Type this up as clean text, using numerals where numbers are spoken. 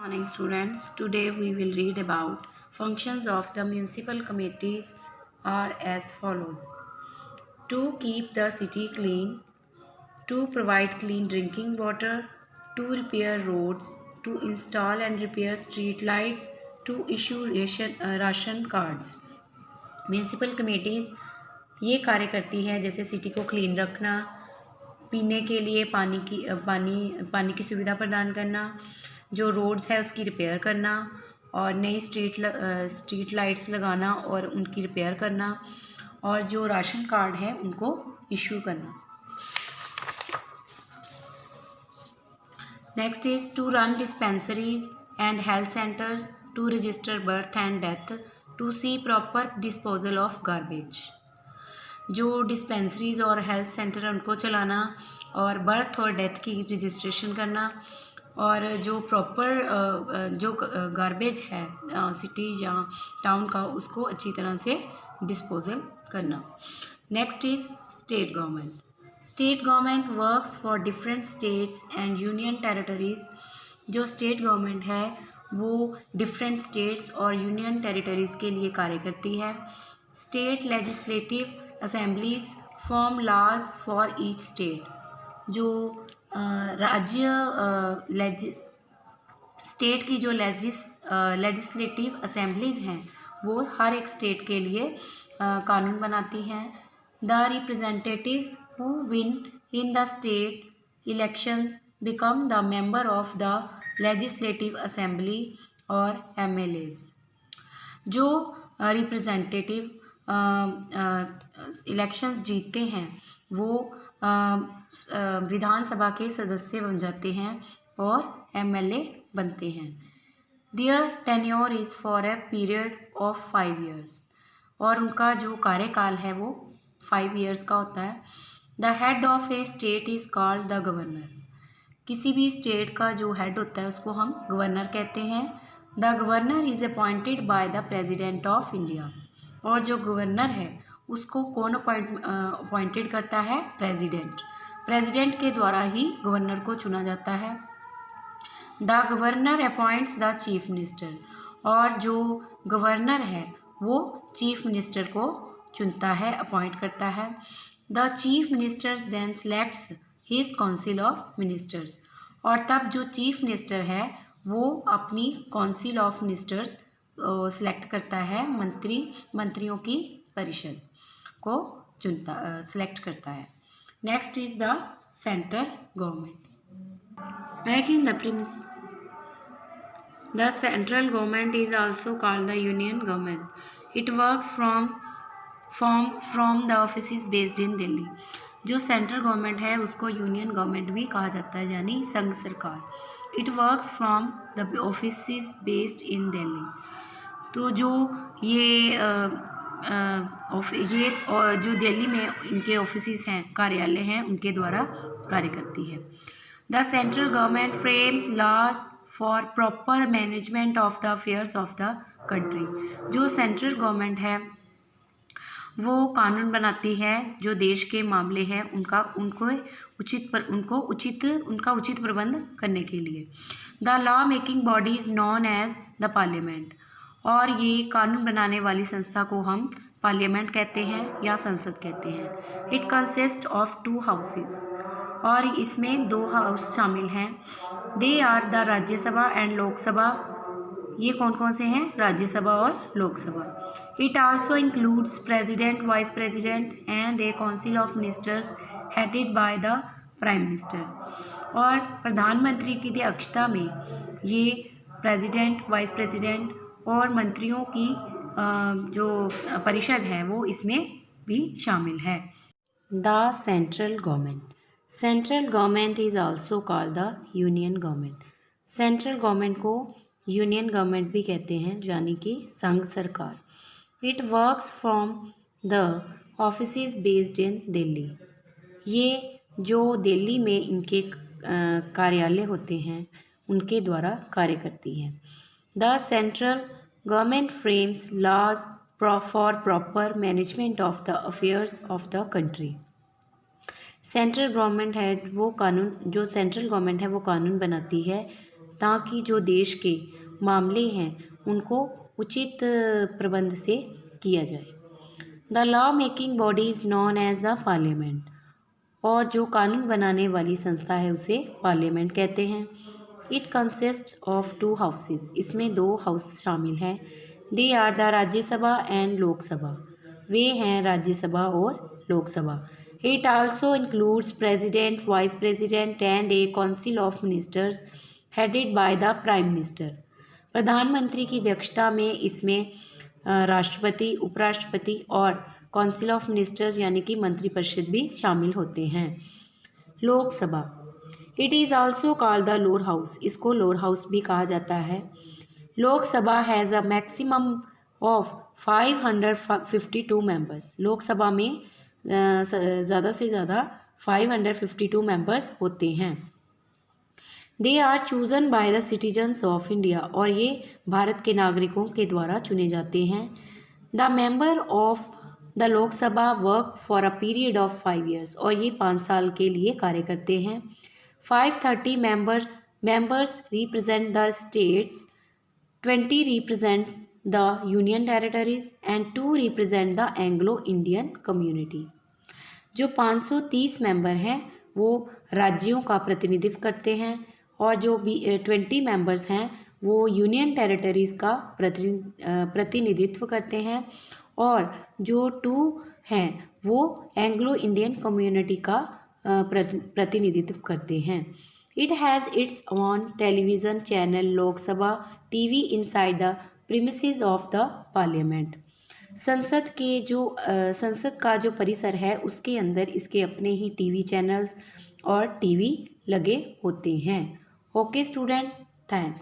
Morning students, today we will read about functions of the municipal committees are as follows: to keep the city clean, to provide clean drinking water, to repair roads, to install and repair street lights, to issue ration cards. Municipal committees ये कार्य करती है जैसे city को clean रखना, पीने के लिए पानी की सुविधा प्रदान करना, जो रोड्स है उसकी रिपेयर करना और नई स्ट्रीट लाइट्स लगाना और उनकी रिपेयर करना, और जो राशन कार्ड है उनको इशू करना। Next is to run dispensaries and health centres, to register birth and death, to see proper disposal of garbage. जो डिस्पेंसरीज और हेल्थ सेंटर उनको चलाना और बर्थ और डेथ की रजिस्ट्रेशन करना, और जो प्रॉपर जो गार्बेज है सिटी या टाउन का उसको अच्छी तरह से डिस्पोजल करना। Next is state government. State government works for different states and union territories. जो स्टेट गवर्नमेंट है वो डिफरेंट स्टेट्स और यूनियन टेरिटरीज़ के लिए कार्य करती है। State legislative assemblies form laws for each state. जो स्टेट की जो लेजिस्लेटिव असेंबलीज हैं वो हर एक स्टेट के लिए कानून बनाती हैं। The representatives who win in the state elections become the member of the legislative assembly और एमएलएज। जो रिप्रेजेंटेटिव इलेक्शंस जीतते हैं वो विधानसभा के सदस्य बन जाते हैं और एमएलए बनते हैं। Their tenure is for a period of 5 years, और उनका जो कार्यकाल है वो 5 years का होता है। The head of A state is called the governor. किसी भी स्टेट का जो हेड होता है उसको हम गवर्नर कहते हैं। The governor is appointed by the president of India, और जो गवर्नर है उसको कौन अपॉइंटेड करता है? प्रेसिडेंट के द्वारा ही गवर्नर को चुना जाता है। The governor appoints the chief minister, और जो गवर्नर है वो चीफ मिनिस्टर को चुनता है, अपॉइंट करता है। The chief ministers then selects his council of ministers, और तब जो चीफ मिनिस्टर है वो अपनी काउंसिल ऑफ मिनिस्टर्स सेलेक्ट करता है, मंत्रियों की परिषद को सेलेक्ट करता है। Next is the central government. Back in the central government is also called the union government. It works from the offices based in Delhi. जो सेंट्रल गवर्नमेंट है उसको यूनियन गवर्नमेंट भी कहा जाता है, यानी संघ सरकार। It works from the offices based in Delhi. तो जो ये जो दिल्ली में इनके ऑफिसेस हैं, कार्यालय हैं, उनके द्वारा कार्य करती है। The central government frames laws for proper management of the affairs of the country. जो सेंट्रल गवर्नमेंट है वो कानून बनाती है जो देश के मामले हैं उनका उचित प्रबंध करने के लिए। The law making body is known as the Parliament, और ये कानून बनाने वाली संस्था को हम पार्लियामेंट कहते हैं या संसद कहते हैं। इट कंसिस्ट ऑफ 2 हाउसेस, और इसमें 2 हाउस शामिल हैं। They are the Rajya Sabha and Lok Sabha. ये कौन कौन से हैं? राज्यसभा और Lok Sabha. It also includes president, vice president and a council of ministers headed by the prime minister. और प्रधानमंत्री की अध्यक्षता में ये प्रेसिडेंट, वाइस प्रेसिडेंट और मंत्रियों की जो परिषद है वो इसमें भी शामिल है। The central government. Central government is also called the union government. Central government को यूनियन गवर्नमेंट भी कहते हैं, यानी कि संघ सरकार। It works from the offices based in Delhi. ये जो दिल्ली में इनके कार्यालय होते हैं उनके द्वारा कार्य करती है। The central government frames laws for proper management of the affairs of the country. Central government है वो कानून बनाती है ताकि जो देश के मामले हैं उनको उचित प्रबंध से किया जाए। The law making body is known as the Parliament, और जो कानून बनाने वाली संस्था है उसे पार्लियामेंट कहते हैं। इट कंसिस्ट ऑफ 2 हाउसेस, इसमें 2 हाउस शामिल हैं। They are the Rajya Sabha and Lok Sabha, वे हैं राज्यसभा और Lok Sabha. It also includes president, vice president and a council of ministers headed by the prime minister. प्रधानमंत्री की अध्यक्षता में इसमें राष्ट्रपति, उपराष्ट्रपति और काउंसिल ऑफ मिनिस्टर्स यानी कि मंत्रिपरिषद भी शामिल होते हैं। Lok Sabha, it is also called the lower house, इसको लोअर हाउस भी कहा जाता है। Lok Sabha has a maximum of 552 members, Lok Sabha में ज़्यादा से ज़्यादा 552 मेंबर्स होते हैं। They are chosen by the citizens of India, और ये भारत के नागरिकों के द्वारा चुने जाते हैं। The member of the Lok Sabha work for a period of 5 years, और ये 5 साल के लिए कार्य करते हैं। 530 members represent the states, 20 represents the union territories and 2 represent the Anglo-Indian community। जो 530 मेंबर हैं वो राज्यों का प्रतिनिधित्व करते हैं, और जो 20 मेंबर्स हैं वो यूनियन टेरिटरीज़ का प्रतिनिधित्व करते हैं, और जो 2 हैं वो एंग्लो इंडियन कम्युनिटी का प्रतिनिधित्व करते हैं। It has its on television channel Lok Sabha TV inside the premises of the parliament. संसद का जो परिसर है उसके अंदर इसके अपने ही टीवी चैनल्स और टीवी लगे होते हैं। Okay student, thanks.